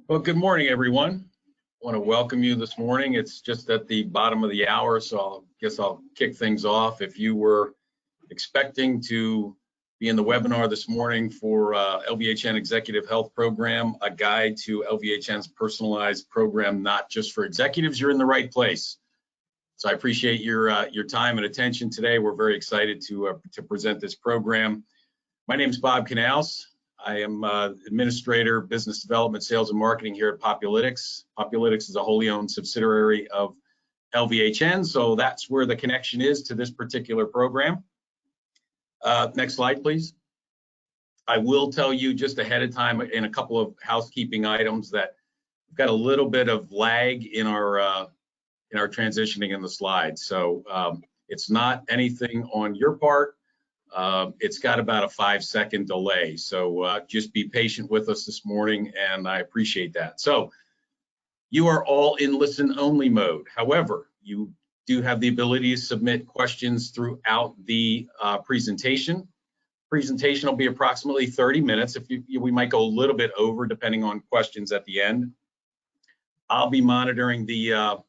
Well, good morning, everyone. I want to welcome you this morning. It's just at the bottom of the hour, so I guess I'll kick things off. If you were expecting to be in the webinar this morning for LVHN Executive Health Program, a guide to LVHN's personalized program, not just for executives, you're in the right place. So I appreciate your time and attention today. We're very excited to present this program. My name is Bob Canals. I am Administrator, Business Development, Sales, and Marketing here at Populytics. Populytics is a wholly owned subsidiary of LVHN, so that's where the connection is to this particular program. Next slide, please. I will tell you just ahead of time in a couple of housekeeping items that we've got a little bit of lag in our transitioning in the slides. So it's not anything on your part. It's got about a 5-second delay, so just be patient with us this morning, and I appreciate that. So you are all in listen-only mode. However, you do have the ability to submit questions throughout the presentation. Presentation will be approximately 30 minutes. We might go a little bit over depending on questions at the end. I'll be monitoring the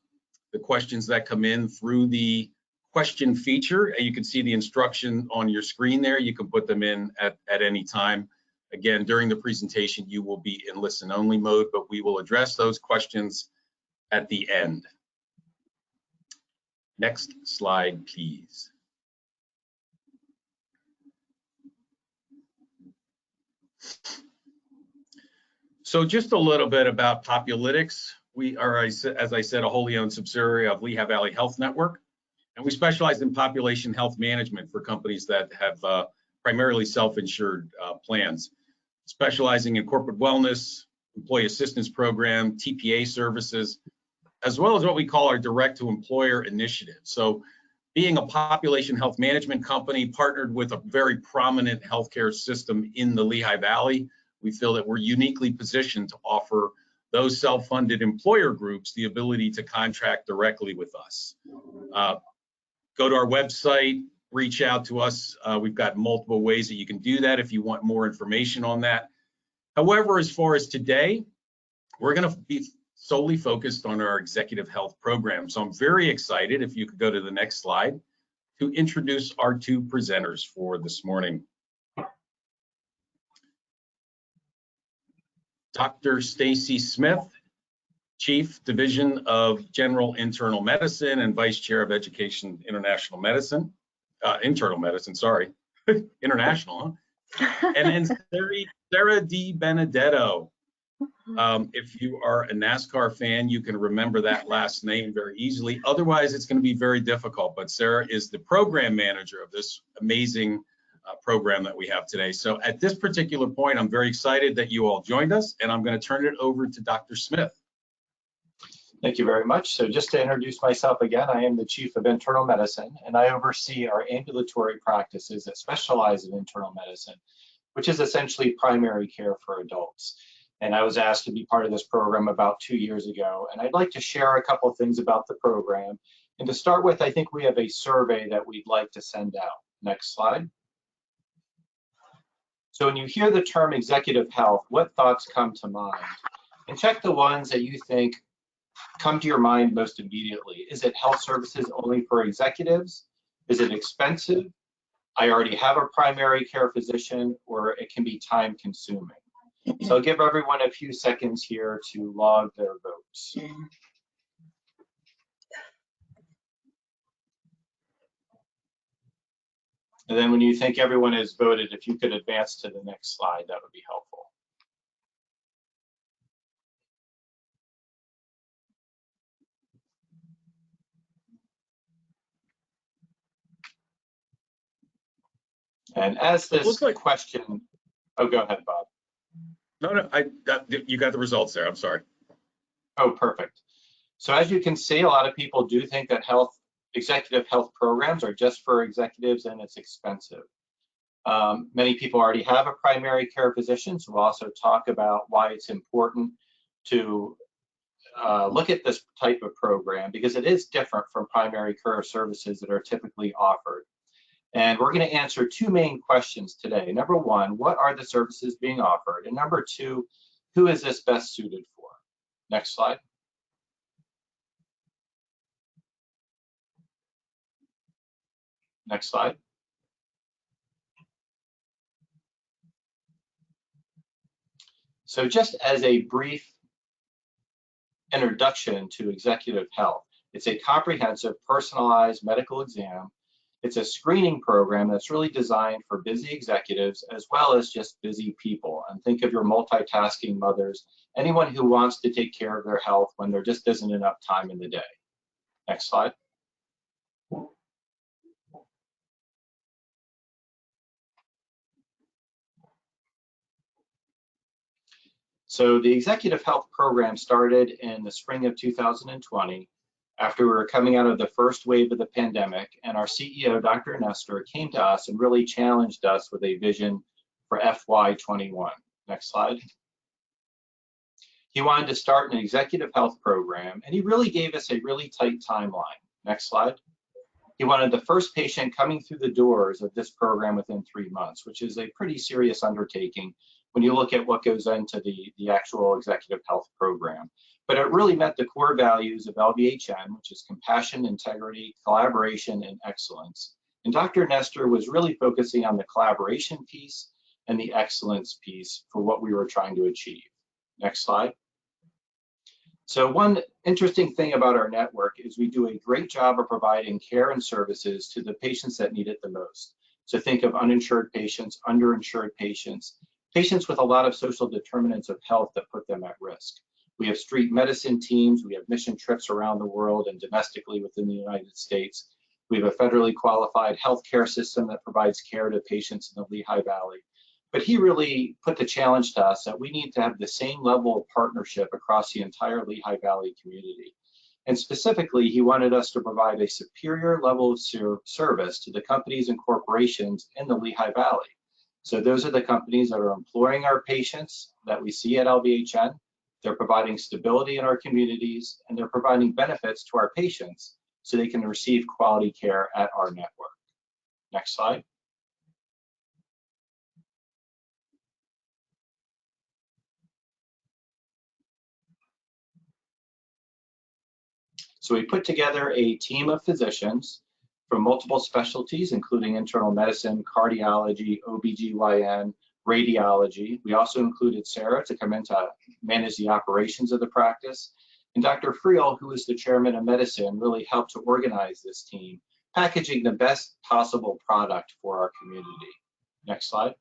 questions that come in through the question feature. You can see the instruction on your screen there. You can put them in at any time. Again, during the presentation, you will be in listen-only mode, but we will address those questions at the end. Next slide, please. So just a little bit about Populytics. We are, as I said, a wholly owned subsidiary of Lehigh Valley Health Network. And we specialize in population health management for companies that have primarily self-insured plans, specializing in corporate wellness, employee assistance program, TPA services, as well as what we call our direct-to-employer initiative. So being a population health management company partnered with a very prominent healthcare system in the Lehigh Valley, we feel that we're uniquely positioned to offer those self-funded employer groups the ability to contract directly with us. Go to our website, reach out to us. We've got multiple ways that you can do that if you want more information on that. However, as far as today, we're going to be solely focused on our executive health program. So I'm very excited, if you could go to the next slide, to introduce our two presenters for this morning. Dr. Stacy Smith, Chief Division of General Internal Medicine and Vice Chair of Education International Medicine, Internal Medicine, sorry, International, huh? And Sarah Di Benedetto. If you are a NASCAR fan, you can remember that last name very easily. Otherwise, it's going to be very difficult. But Sarah is the program manager of this amazing program that we have today. So at this particular point, I'm very excited that you all joined us, and I'm going to turn it over to Dr. Smith. Thank you very much. So just to introduce myself again, I am the Chief of Internal Medicine, and I oversee our ambulatory practices that specialize in internal medicine, which is essentially primary care for adults. And I was asked to be part of this program about 2 years ago, and I'd like to share a couple of things about the program. And to start with, I think we have a survey that we'd like to send out. Next slide. So when you hear the term executive health, what thoughts come to mind? And check the ones that you think come to your mind most immediately. Is it health services only for executives? Is it expensive? I already have a primary care physician, or it can be time consuming. So I'll give everyone a few seconds here to log their votes. And then when you think everyone has voted, if you could advance to the next slide, that would be helpful. And as this question, oh, go ahead, Bob. No, you got the results there. I'm sorry. Oh, perfect. So as you can see, a lot of people do think that executive health programs are just for executives and it's expensive. Many people already have a primary care physician, so we'll also talk about why it's important to look at this type of program, because it is different from primary care services that are typically offered. And we're going to answer two main questions today. Number one, what are the services being offered? And number two, who is this best suited for? Next slide. Next slide. So just as a brief introduction to executive health, it's a comprehensive, personalized medical exam. It's a screening program that's really designed for busy executives as well as just busy people. And think of your multitasking mothers, anyone who wants to take care of their health when there just isn't enough time in the day. Next slide. So the executive health program started in the spring of 2020 after we were coming out of the first wave of the pandemic, and our CEO, Dr. Nestor, came to us and really challenged us with a vision for FY21. Next slide. He wanted to start an executive health program, and he really gave us a really tight timeline. Next slide. He wanted the first patient coming through the doors of this program within 3 months, which is a pretty serious undertaking when you look at what goes into the actual executive health program. But it really met the core values of LVHN, which is compassion, integrity, collaboration, and excellence. And Dr. Nestor was really focusing on the collaboration piece and the excellence piece for what we were trying to achieve. Next slide. So one interesting thing about our network is we do a great job of providing care and services to the patients that need it the most. So think of uninsured patients, underinsured patients, patients with a lot of social determinants of health that put them at risk. We have street medicine teams, we have mission trips around the world and domestically within the United States. We have a federally qualified healthcare system that provides care to patients in the Lehigh Valley. But he really put the challenge to us that we need to have the same level of partnership across the entire Lehigh Valley community. And specifically, he wanted us to provide a superior level of service to the companies and corporations in the Lehigh Valley. So those are the companies that are employing our patients that we see at LVHN. They're providing stability in our communities, and they're providing benefits to our patients so they can receive quality care at our network. Next slide. So we put together a team of physicians from multiple specialties, including internal medicine, cardiology, OBGYN, radiology. We also included Sarah to come in to manage the operations of the practice. And Dr. Friel, who is the chairman of medicine, really helped to organize this team, packaging the best possible product for our community. Next slide.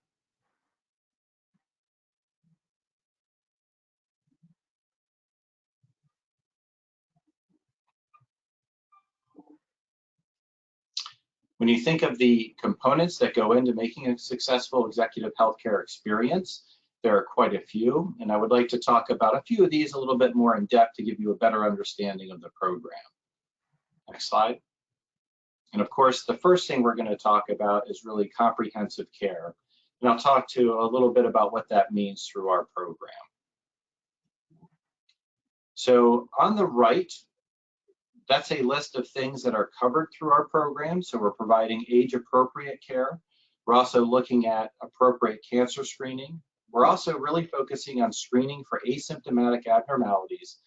When you think of the components that go into making a successful executive healthcare experience, there are quite a few, and I would like to talk about a few of these a little bit more in depth to give you a better understanding of the program. Next slide. And of course, the first thing we're going to talk about is really comprehensive care. And I'll talk to a little bit about what that means through our program. So on the right, that's a list of things that are covered through our program. So we're providing age-appropriate care. We're also looking at appropriate cancer screening. We're also really focusing on screening for asymptomatic abnormalities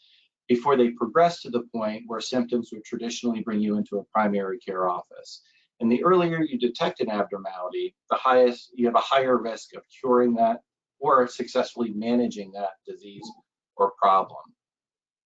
before they progress to the point where symptoms would traditionally bring you into a primary care office. And the earlier you detect an abnormality, you have a higher risk of curing that or successfully managing that disease or problem.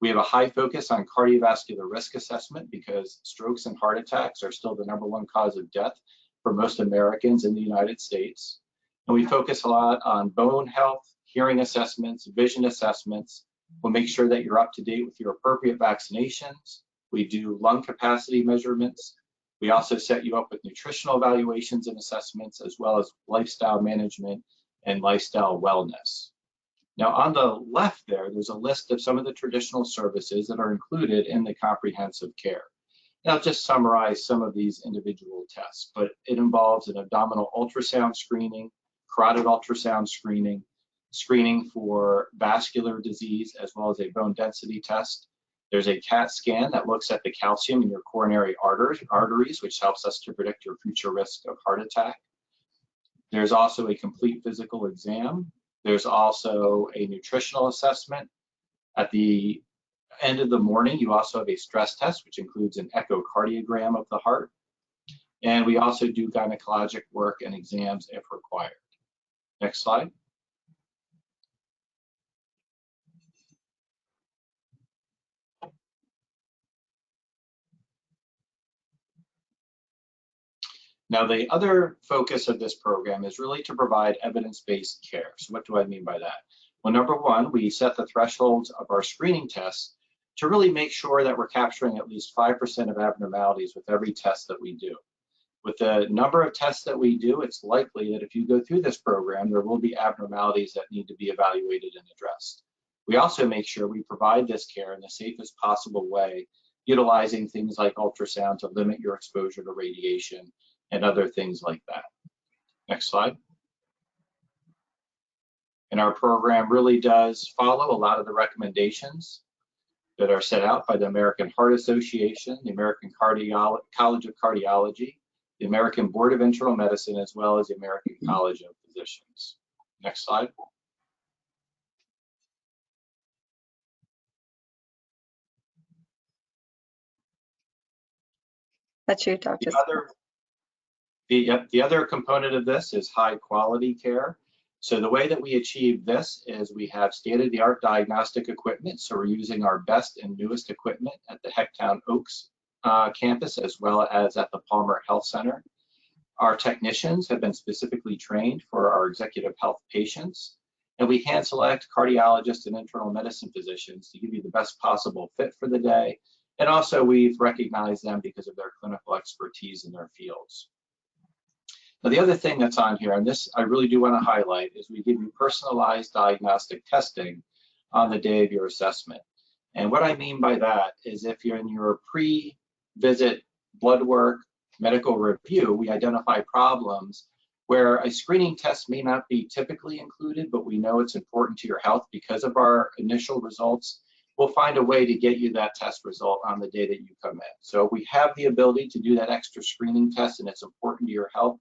We have a high focus on cardiovascular risk assessment because strokes and heart attacks are still the #1 cause of death for most Americans in the United States. And we focus a lot on bone health, hearing assessments, vision assessments. We'll make sure that you're up to date with your appropriate vaccinations. We do lung capacity measurements. We also set you up with nutritional evaluations and assessments, as well as lifestyle management and lifestyle wellness. Now on the left there's a list of some of the traditional services that are included in the comprehensive care. And I'll just summarize some of these individual tests, but it involves an abdominal ultrasound screening, carotid ultrasound screening, screening for vascular disease, as well as a bone density test. There's a CAT scan that looks at the calcium in your coronary arteries, which helps us to predict your future risk of heart attack. There's also a complete physical exam. There's also a nutritional assessment. At the end of the morning, you also have a stress test, which includes an echocardiogram of the heart. And we also do gynecologic work and exams if required. Next slide. Now, the other focus of this program is really to provide evidence-based care. So what do I mean by that? Well, number one, we set the thresholds of our screening tests to really make sure that we're capturing at least 5% of abnormalities with every test that we do. With the number of tests that we do, it's likely that if you go through this program, there will be abnormalities that need to be evaluated and addressed. We also make sure we provide this care in the safest possible way, utilizing things like ultrasound to limit your exposure to radiation and other things like that. Next slide. And our program really does follow a lot of the recommendations that are set out by the American Heart Association, the American College of Cardiology, the American Board of Internal Medicine, as well as the American College of Physicians. Next slide. That's you, Dr. The other component of this is high quality care. So the way that we achieve this is we have state-of-the-art diagnostic equipment. So we're using our best and newest equipment at the Hecktown Oaks campus, as well as at the Palmer Health Center. Our technicians have been specifically trained for our executive health patients, and we hand select cardiologists and internal medicine physicians to give you the best possible fit for the day. And also we've recognized them because of their clinical expertise in their fields. Now, the other thing that's on here, and this I really do want to highlight, is we give you personalized diagnostic testing on the day of your assessment. And what I mean by that is if you're in your pre-visit blood work, medical review, we identify problems where a screening test may not be typically included, but we know it's important to your health because of our initial results. We'll find a way to get you that test result on the day that you come in. So if we have the ability to do that extra screening test and it's important to your health,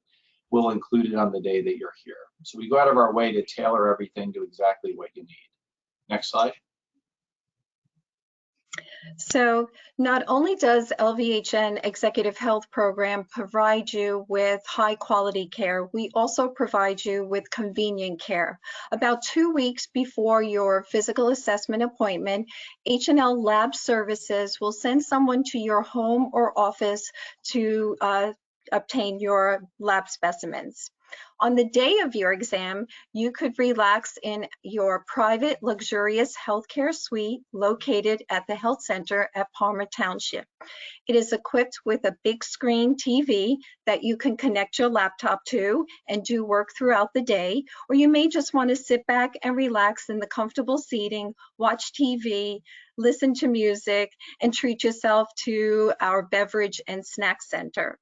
we'll include it on the day that you're here. So we go out of our way to tailor everything to exactly what you need. Next slide. So not only does LVHN Executive Health Program provide you with high quality care, we also provide you with convenient care. About 2 weeks before your physical assessment appointment, H&L Lab Services will send someone to your home or office to obtain your lab specimens. On the day of your exam, you could relax in your private, luxurious healthcare suite located at the health center at Palmer Township. It is equipped with a big screen TV that you can connect your laptop to and do work throughout the day, or you may just want to sit back and relax in the comfortable seating, watch TV, listen to music, and treat yourself to our beverage and snack center.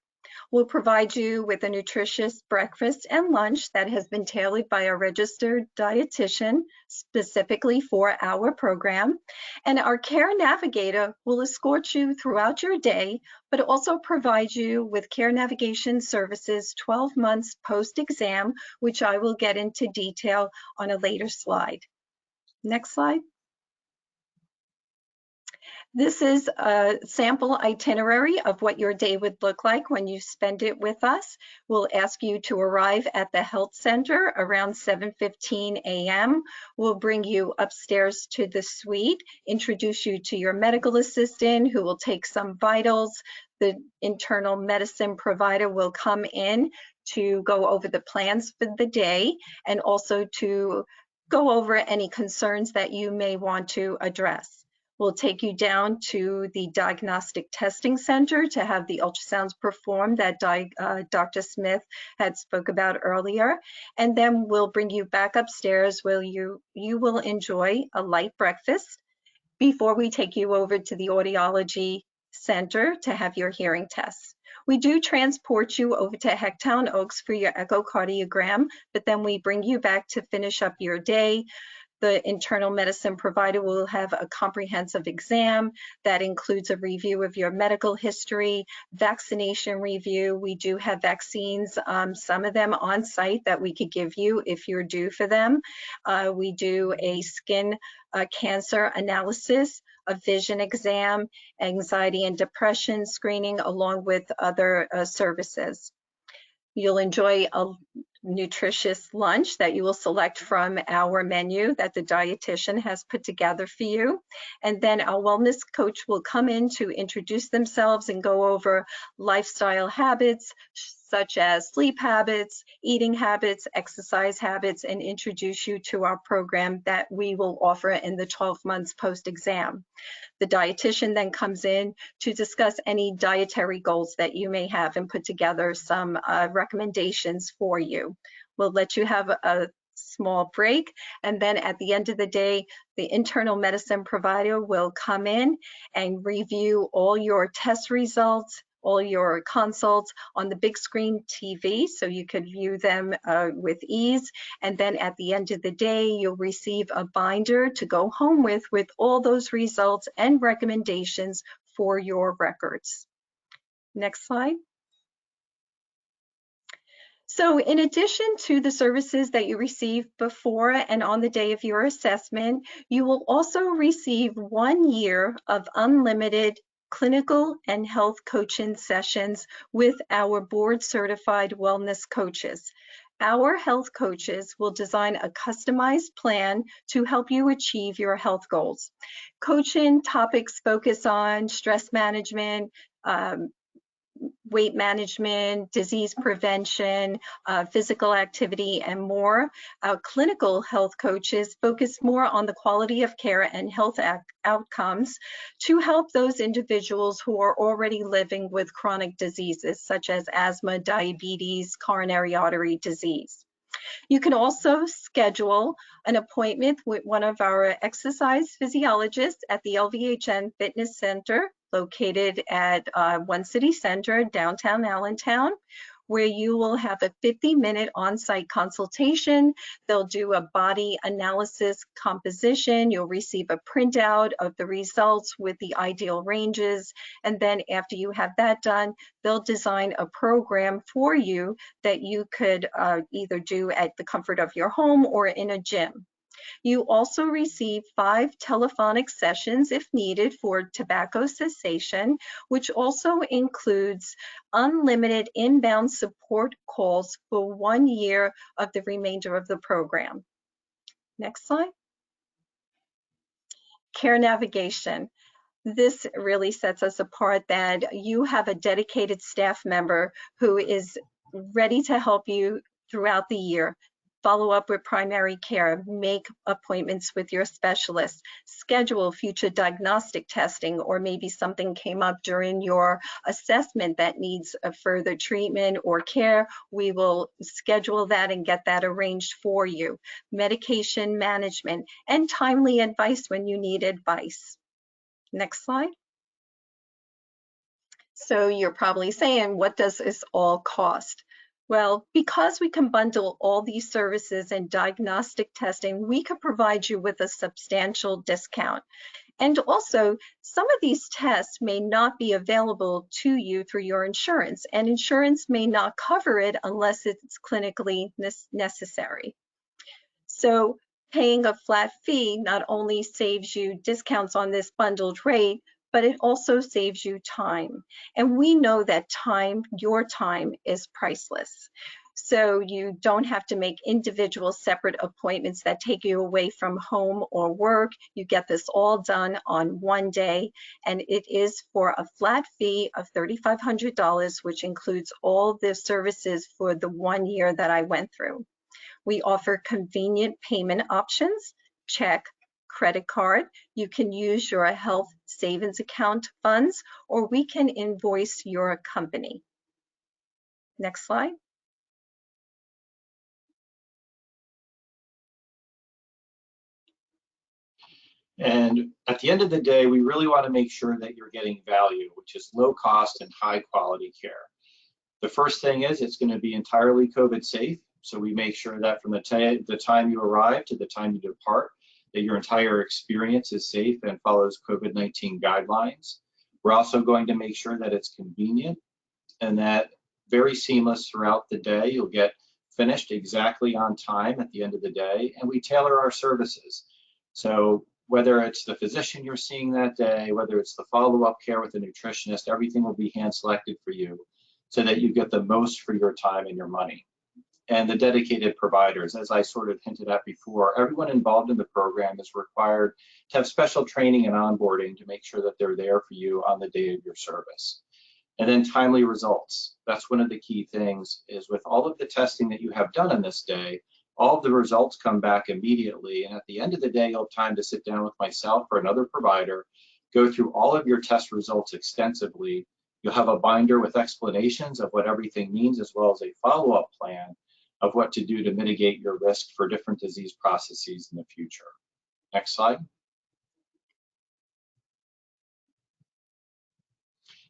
We'll provide you with a nutritious breakfast and lunch that has been tailored by a registered dietitian specifically for our program. And our care navigator will escort you throughout your day, but also provide you with care navigation services 12 months post-exam, which I will get into detail on a later slide. Next slide. This is a sample itinerary of what your day would look like when you spend it with us. We'll ask you to arrive at the health center around 7:15 a.m. We'll bring you upstairs to the suite, introduce you to your medical assistant who will take some vitals. The internal medicine provider will come in to go over the plans for the day and also to go over any concerns that you may want to address. We'll take you down to the diagnostic testing center to have the ultrasounds performed that Dr. Smith had spoke about earlier. And then we'll bring you back upstairs where you will enjoy a light breakfast before we take you over to the audiology center to have your hearing tests. We do transport you over to Hecktown Oaks for your echocardiogram, but then we bring you back to finish up your day, The internal medicine provider will have a comprehensive exam that includes a review of your medical history, vaccination review. We do have vaccines, some of them on site that we could give you if you're due for them. We do a skin cancer analysis, a vision exam, anxiety and depression screening, along with other services. You'll enjoy a nutritious lunch that you will select from our menu that the dietitian has put together for you. And then our wellness coach will come in to introduce themselves and go over lifestyle habits, such as sleep habits, eating habits, exercise habits, and introduce you to our program that we will offer in the 12 months post-exam. The dietitian then comes in to discuss any dietary goals that you may have and put together some recommendations for you. We'll let you have a small break, and then at the end of the day, the internal medicine provider will come in and review all your test results, all your consults on the big screen TV, so you could view them with ease. And then at the end of the day, you'll receive a binder to go home with all those results and recommendations for your records. Next slide. So in addition to the services that you receive before and on the day of your assessment, you will also receive 1 year of unlimited clinical and health coaching sessions with our board certified wellness coaches. Our health coaches will design a customized plan to help you achieve your health goals. Coaching topics focus on stress management, weight management, disease prevention, physical activity, and more. Our clinical health coaches focus more on the quality of care and health outcomes to help those individuals who are already living with chronic diseases such as asthma, diabetes, coronary artery disease. You can also schedule an appointment with one of our exercise physiologists at the LVHN Fitness Center located at One City Center, downtown Allentown, where you will have a 50-minute on-site consultation. They'll do a body analysis composition. You'll receive a printout of the results with the ideal ranges. And then after you have that done, they'll design a program for you that you could either do at the comfort of your home or in a gym. You also receive 5 telephonic sessions if needed for tobacco cessation, which also includes unlimited inbound support calls for 1 year of the remainder of the program. Next slide. Care navigation. This really sets us apart that you have a dedicated staff member who is ready to help you throughout the year. Follow up with primary care, make appointments with your specialist, schedule future diagnostic testing, or maybe something came up during your assessment that needs a further treatment or care. We will schedule that and get that arranged for you. Medication management and timely advice when you need advice. Next slide. So you're probably saying, what does this all cost? Well, because we can bundle all these services and diagnostic testing, we could provide you with a substantial discount. And also, some of these tests may not be available to you through your insurance, and insurance may not cover it unless it's clinically necessary. So paying a flat fee not only saves you discounts on this bundled rate, but it also saves you time. And we know that time, your time, is priceless. So you don't have to make individual separate appointments that take you away from home or work. You get this all done on one day, and it is for a flat fee of $3,500, which includes all the services for the 1 year that I went through. We offer convenient payment options, check, credit card. You can use your health savings account funds, or we can invoice your company. Next slide. And at the end of the day, we really want to make sure that you're getting value, which is low cost and high quality care. The first thing is it's going to be entirely COVID safe. So we make sure that from the time you arrive to the time you depart, that your entire experience is safe and follows COVID-19 guidelines. We're also going to make sure that it's convenient and that very seamless throughout the day. You'll get finished exactly on time at the end of the day, and we tailor our services. So whether it's the physician you're seeing that day, whether it's the follow-up care with a nutritionist, everything will be hand selected for you so that you get the most for your time and your money. And the dedicated providers, as I sort of hinted at before, everyone involved in the program is required to have special training and onboarding to make sure that they're there for you on the day of your service. And then timely results. That's one of the key things, is with all of the testing that you have done on this day, all of the results come back immediately. And at the end of the day, you'll have time to sit down with myself or another provider, go through all of your test results extensively. You'll have a binder with explanations of what everything means, as well as a follow-up plan of what to do to mitigate your risk for different disease processes in the future. Next slide.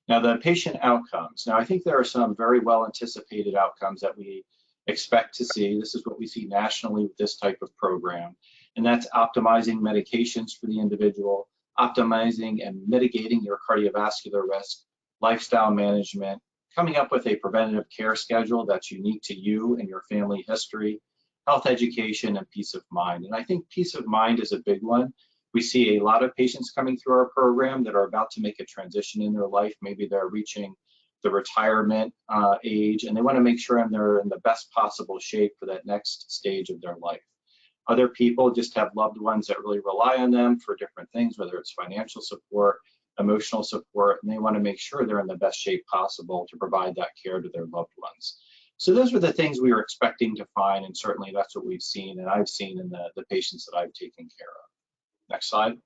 Now, the patient outcomes. Now, I think there are some very well anticipated outcomes that we expect to see. This is what we see nationally with this type of program, and that's optimizing medications for the individual, optimizing and mitigating your cardiovascular risk, lifestyle management, coming up with a preventative care schedule that's unique to you and your family history, health education, and peace of mind. And I think peace of mind is a big one. We see a lot of patients coming through our program that are about to make a transition in their life. Maybe they're reaching the retirement age, and they want to make sure they're in the best possible shape for that next stage of their life. Other people just have loved ones that really rely on them for different things, whether it's financial support, emotional support, and they want to make sure they're in the best shape possible to provide that care to their loved ones. So those were the things we were expecting to find, and certainly that's what we've seen and I've seen in the patients that I've taken care of. Next slide.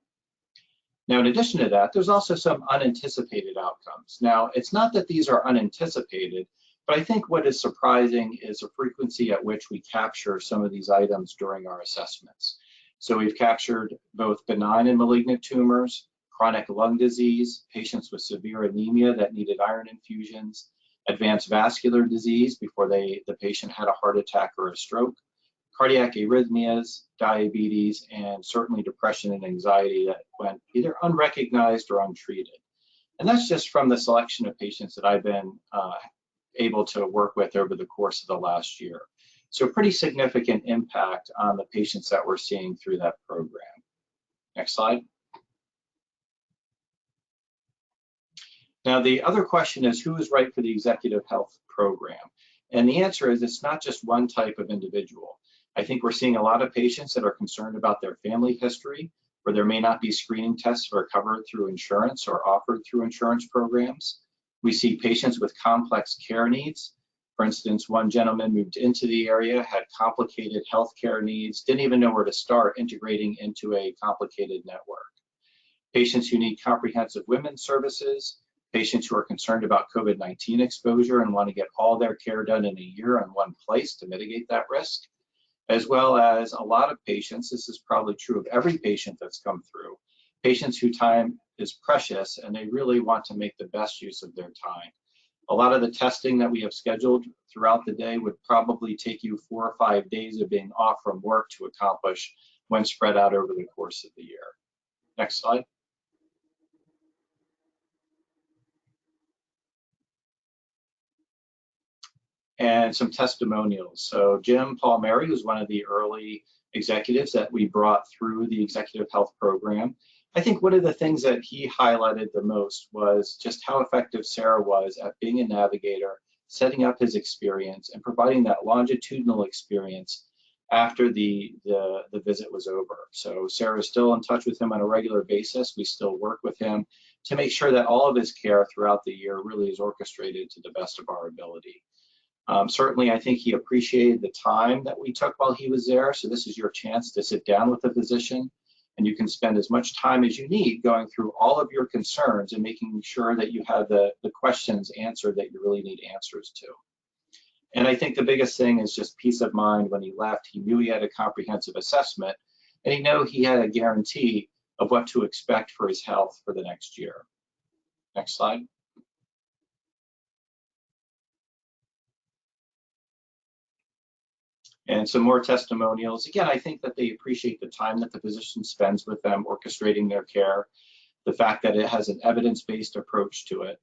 Now, in addition to that, there's also some unanticipated outcomes. Now, it's not that these are unanticipated, but I think what is surprising is the frequency at which we capture some of these items during our assessments. So we've captured both benign and malignant tumors, chronic lung disease, patients with severe anemia that needed iron infusions, advanced vascular disease before the patient had a heart attack or a stroke, cardiac arrhythmias, diabetes, and certainly depression and anxiety that went either unrecognized or untreated. And that's just from the selection of patients that I've been able to work with over the course of the last year. So pretty significant impact on the patients that we're seeing through that program. Next slide. Now, the other question is, who is right for the executive health program? And the answer is, it's not just one type of individual. I think we're seeing a lot of patients that are concerned about their family history, where there may not be screening tests that are covered through insurance or offered through insurance programs. We see patients with complex care needs. For instance, one gentleman moved into the area, had complicated healthcare needs, didn't even know where to start integrating into a complicated network. Patients who need comprehensive women's services, patients who are concerned about COVID-19 exposure and want to get all their care done in a year in one place to mitigate that risk, as well as a lot of patients, this is probably true of every patient that's come through, patients whose time is precious and they really want to make the best use of their time. A lot of the testing that we have scheduled throughout the day would probably take you 4 or 5 days of being off from work to accomplish when spread out over the course of the year. Next slide. And some testimonials. So Jim Palmieri was one of the early executives that we brought through the executive health program. I think one of the things that he highlighted the most was just how effective Sarah was at being a navigator, setting up his experience and providing that longitudinal experience after the visit was over. So Sarah is still in touch with him on a regular basis. We still work with him to make sure that all of his care throughout the year really is orchestrated to the best of our ability. Certainly, I think he appreciated the time that we took while he was there. So this is your chance to sit down with a physician, and you can spend as much time as you need going through all of your concerns and making sure that you have the questions answered that you really need answers to. And I think the biggest thing is just peace of mind. When he left, he knew he had a comprehensive assessment, and he knew he had a guarantee of what to expect for his health for the next year. Next slide. and some more testimonials. Again, I think that they appreciate the time that the physician spends with them orchestrating their care, the fact that it has an evidence-based approach to it,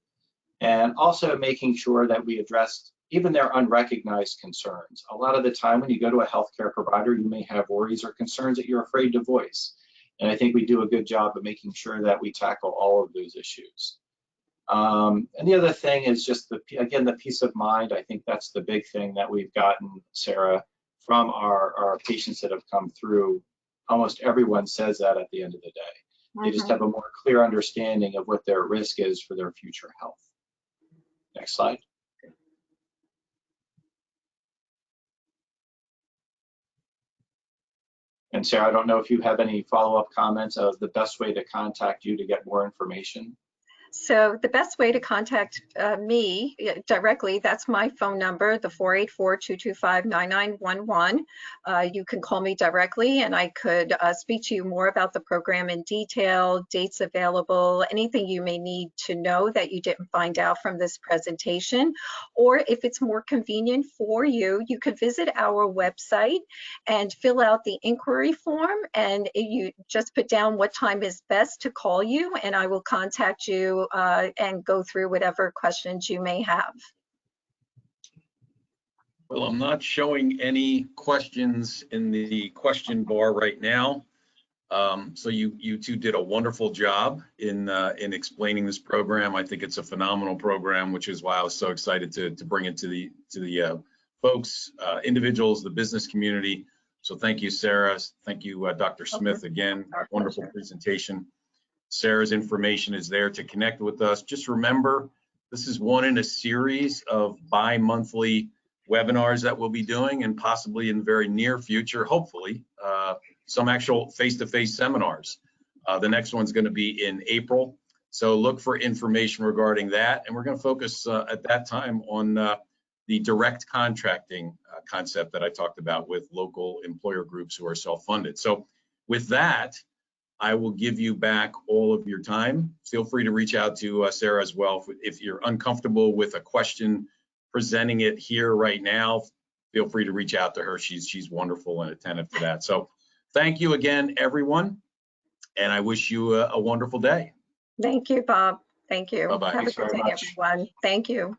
and also making sure that we address even their unrecognized concerns. A lot of the time when you go to a healthcare provider, you may have worries or concerns that you're afraid to voice. And I think we do a good job of making sure that we tackle all of those issues. And the other thing is just, again, the peace of mind. I think that's the big thing that we've gotten, Sarah, from our patients that have come through. Almost everyone says that at the end of the day. They just have a more clear understanding of what their risk is for their future health. Next slide. And Sarah, I don't know if you have any follow-up comments of the best way to contact you to get more information. So the best way to contact me directly, that's my phone number, the 484-225-9911. You can call me directly and I could speak to you more about the program in detail, dates available, anything you may need to know that you didn't find out from this presentation. Or if it's more convenient for you, you could visit our website and fill out the inquiry form, and you just put down what time is best to call you, and I will contact you and go through whatever questions you may have. Well, I'm not showing any questions in the question bar right now. So you two did a wonderful job in explaining this program. I think it's a phenomenal program, which is why I was so excited to bring it to the folks, individuals, the business community. So thank you, Sarah. Thank you, Dr. Smith, again. Wonderful presentation. Sarah's information is there to connect with us. Just remember, this is one in a series of bi-monthly webinars that we'll be doing, and possibly in the very near future, hopefully, some actual face-to-face seminars. The next one's going to be in April. So look for information regarding that. And we're going to focus at that time on the direct contracting concept that I talked about with local employer groups who are self-funded. So with that, I will give you back all of your time. Feel free to reach out to Sarah as well. If you're uncomfortable with a question, presenting it here right now, feel free to reach out to her. She's wonderful and attentive to that. So thank you again, everyone. And I wish you a wonderful day. Thank you, Bob. Thank you. Bye-bye. Have a good day, everyone. Thank you.